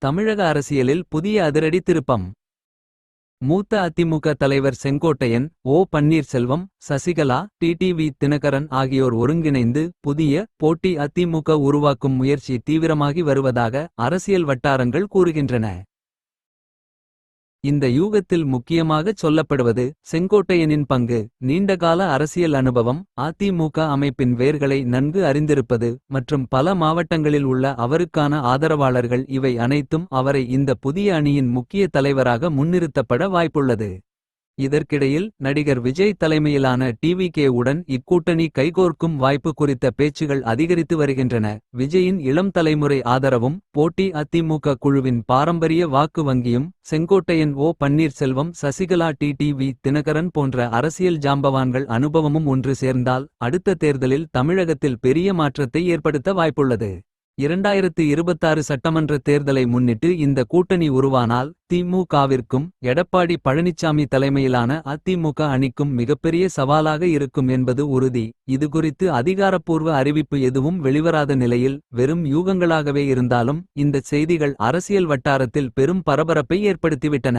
தமிழக அரசியலில் புதிய அதிரடி திருப்பம். மூத்த அதிமுக தலைவர் செங்கோட்டையன், ஓ பன்னீர்செல்வம், சசிகலா, டிடிவி தினகரன் ஆகியோர் ஒருங்கிணைந்து புதிய போட்டி அதிமுக உருவாக்கும் முயற்சி தீவிரமாகி வருவதாக அரசியல் வட்டாரங்கள் கூறுகின்றன. இந்த யூகத்தில் முக்கியமாகச் சொல்லப்படுவது செங்கோட்டையனின் பங்கு. நீண்டகால அரசியல் அனுபவம், அதிமுக அமைப்பின் வேர்களை நன்கு அறிந்திருப்பது மற்றும் பல மாவட்டங்களில் உள்ள அவருக்கான ஆதரவாளர்கள் இவை அனைத்தும் அவரை இந்த புதிய அணியின் முக்கிய தலைவராக முன்னிறுத்தப்பட வாய்ப்புள்ளது. இதற்கிடையில் நடிகர் விஜய் தலைமையிலான டிவிகே உடன் இக்கூட்டணி கைகோர்க்கும் வாய்ப்பு குறித்த பேச்சுகள் அதிகரித்து வருகின்றன. விஜயின் இளம் தலைமுறை ஆதரவும் போட்டி அதிமுக குழுவின் பாரம்பரிய வாக்கு வங்கியும் செங்கோட்டையன், ஓ பன்னீர்செல்வம், சசிகலா, டிடிவி தினகரன் போன்ற அரசியல் ஜாம்பவான்கள் அனுபவமும் ஒன்று சேர்ந்தால் அடுத்த தேர்தலில் தமிழகத்தில் பெரிய மாற்றத்தை ஏற்படுத்த வாய்ப்புள்ளது. 2026 சட்டமன்ற தேர்தலை முன்னிட்டு இந்த கூட்டணி உருவானால் திமுகவிற்கும் எடப்பாடி பழனிசாமி தலைமையிலான அதிமுக அணிக்கும் மிகப்பெரிய சவாலாக இருக்கும் என்பது உறுதி. இதுகுறித்து அதிகாரப்பூர்வ அறிவிப்பு எதுவும் வெளிவராத நிலையில் வெறும் யூகங்களாகவே இருந்தாலும் இந்த செய்திகள் அரசியல் வட்டாரத்தில் பெரும் பரபரப்பை ஏற்படுத்திவிட்டன.